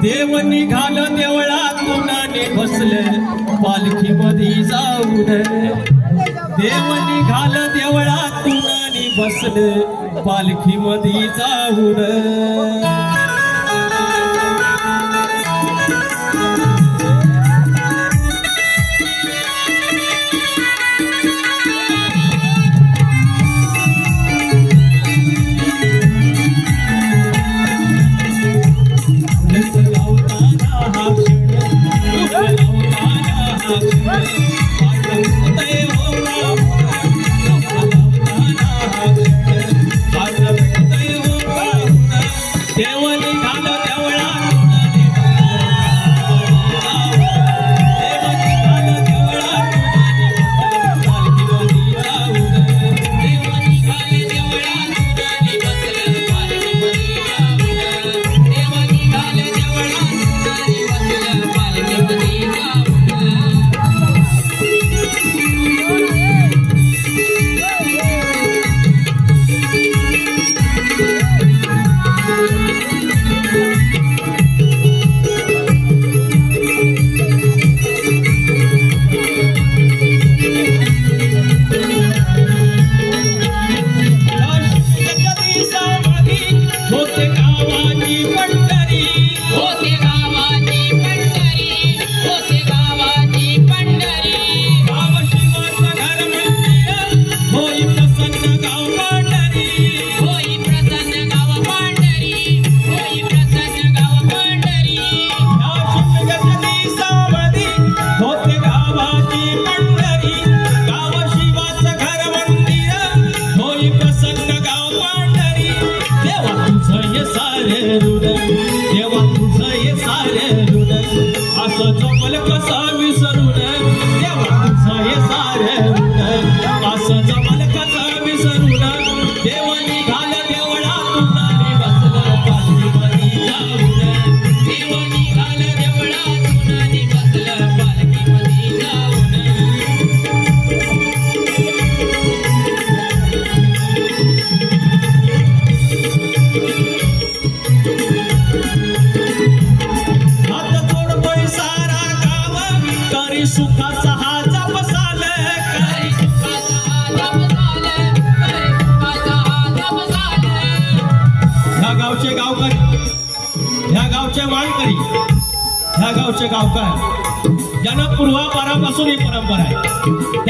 देव निघाल देवळातून आणि बसले पालखीमध्ये जाऊन देव निघाल देवळातून आणि बसले पालखीमध्ये जाऊन सुखाचा हा जपसाल ह्या गावचे गावकरी ह्या गावचे वाणकरी ह्या गावचे गावकर ज्यांना पूर्वापारापासून ही परंपरा आहे।